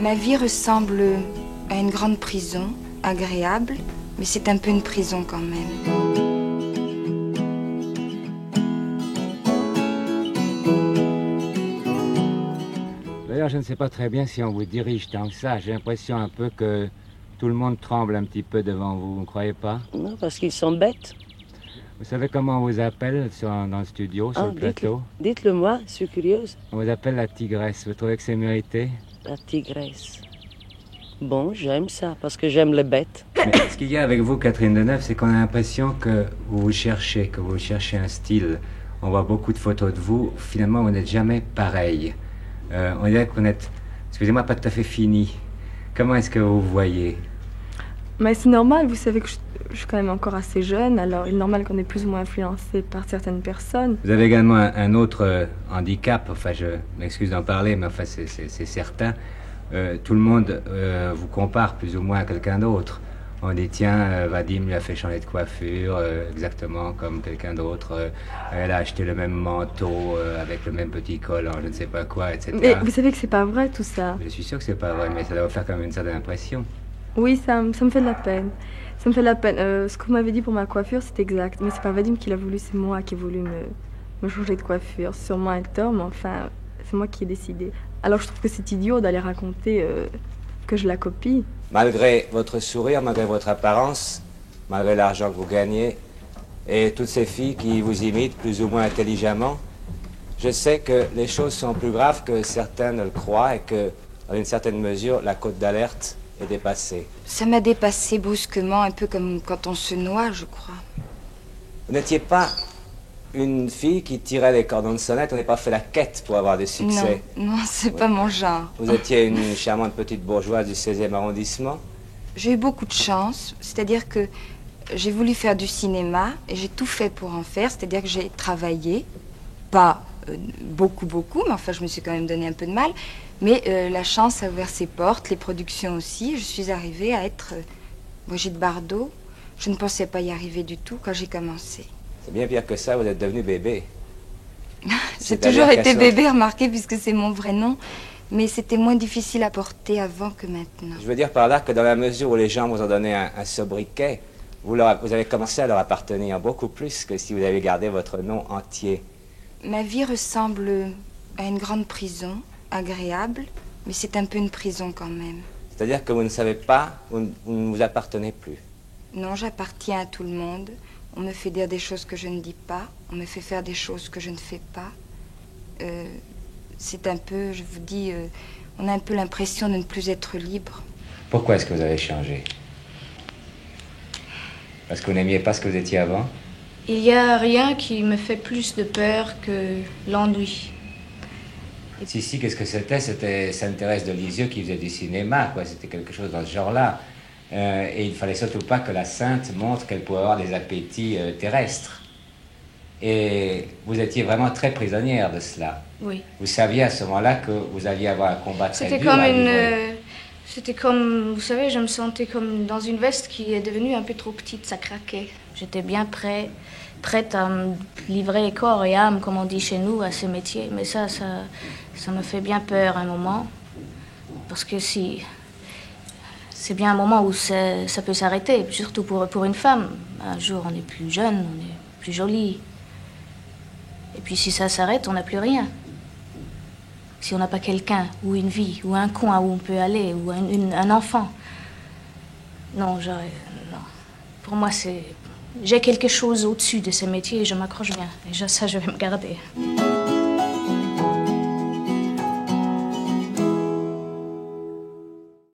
Ma vie ressemble à une grande prison, agréable, mais c'est un peu une prison quand même. D'ailleurs, je ne sais pas très bien si on vous dirige tant que ça. J'ai l'impression un peu que tout le monde tremble un petit peu devant vous, vous ne croyez pas? Non, parce qu'ils sont bêtes. Vous savez comment on vous appelle dans le studio, sur le plateau? Dites-le moi, je suis curieuse. On vous appelle la tigresse. Vous trouvez que c'est mérité? La tigresse. Bon, j'aime ça, parce que j'aime les bêtes. Mais ce qu'il y a avec vous, Catherine Deneuve, c'est qu'on a l'impression que vous cherchez un style. On voit beaucoup de photos de vous. Finalement, vous n'êtes jamais pareil. On dirait que vous n'êtes, excusez-moi, pas tout à fait fini. Comment est-ce que vous voyez? Mais c'est normal, vous savez que je suis quand même encore assez jeune, alors il est normal qu'on est plus ou moins influencé par certaines personnes. Vous avez également un autre handicap, enfin je m'excuse d'en parler, mais enfin c'est certain. Tout le monde vous compare plus ou moins à quelqu'un d'autre. On dit tiens, Vadim lui a fait changer de coiffure, exactement comme quelqu'un d'autre. Elle a acheté le même manteau avec le même petit col, je ne sais pas quoi, etc. Mais vous savez que c'est pas vrai tout ça. Je suis sûr que c'est pas vrai, mais ça doit vous faire quand même une certaine impression. Oui, ça me fait de la peine. Ça me fait de la peine. Ce que vous m'avez dit pour ma coiffure, c'est exact. Mais c'est pas Vadim qui l'a voulu, c'est moi qui ai voulu me changer de coiffure. C'est sûrement Hector, mais enfin, c'est moi qui ai décidé. Alors je trouve que c'est idiot d'aller raconter que je la copie. Malgré votre sourire, malgré votre apparence, malgré l'argent que vous gagnez, et toutes ces filles qui vous imitent plus ou moins intelligemment, je sais que les choses sont plus graves que certains ne le croient et que, dans une certaine mesure, la cote d'alerte est dépassée. Ça m'a dépassé brusquement, un peu comme quand on se noie, je crois. Vous n'étiez pas une fille qui tirait les cordons de sonnette, on n'a pas fait la quête pour avoir du succès. Non, c'est pas mon genre. Vous étiez une charmante petite bourgeoise du 16e arrondissement. J'ai eu beaucoup de chance, c'est-à-dire que j'ai voulu faire du cinéma et j'ai tout fait pour en faire, c'est-à-dire que j'ai travaillé, pas beaucoup, mais enfin je me suis quand même donné un peu de mal, mais la chance a ouvert ses portes, les productions aussi. Je suis arrivée à être Brigitte Bardot. Je ne pensais pas y arriver du tout quand j'ai commencé. C'est bien pire que ça, vous êtes devenu bébé. J'ai toujours été bébé, remarquez, puisque c'est mon vrai nom. Mais c'était moins difficile à porter avant que maintenant. Je veux dire par là que dans la mesure où les gens vous ont donné un sobriquet, vous avez commencé à leur appartenir beaucoup plus que si vous avez gardé votre nom entier. Ma vie ressemble à une grande prison, agréable, mais c'est un peu une prison quand même. C'est-à-dire que vous ne savez pas, vous ne vous appartenez plus. Non, j'appartiens à tout le monde. On me fait dire des choses que je ne dis pas. On me fait faire des choses que je ne fais pas. C'est un peu, je vous dis, on a un peu l'impression de ne plus être libre. Pourquoi est-ce que vous avez changé? Parce que vous n'aimiez pas ce que vous étiez avant? Il n'y a rien qui me fait plus de peur que l'ennui. Si, qu'est-ce que c'était? C'était Sainte-Thérèse de Lisieux qui faisait du cinéma, quoi. C'était quelque chose dans ce genre-là. Et il ne fallait surtout pas que la sainte montre qu'elle pouvait avoir des appétits terrestres. Et vous étiez vraiment très prisonnière de cela. Oui. Vous saviez à ce moment-là que vous alliez avoir un combat très dur. C'était comme, vous savez, je me sentais comme dans une veste qui est devenue un peu trop petite, ça craquait. J'étais bien prête à me livrer corps et âme, comme on dit chez nous, à ce métier. Mais ça me fait bien peur un moment. Parce que c'est bien un moment où ça peut s'arrêter, surtout pour une femme. Un jour, on est plus jeune, on est plus jolie. Et puis si ça s'arrête, on n'a plus rien. Si on n'a pas quelqu'un, ou une vie, ou un coin où on peut aller, ou un enfant. Non, non. Pour moi, j'ai quelque chose au-dessus de ce métier et je m'accroche bien. Et ça, je vais me garder.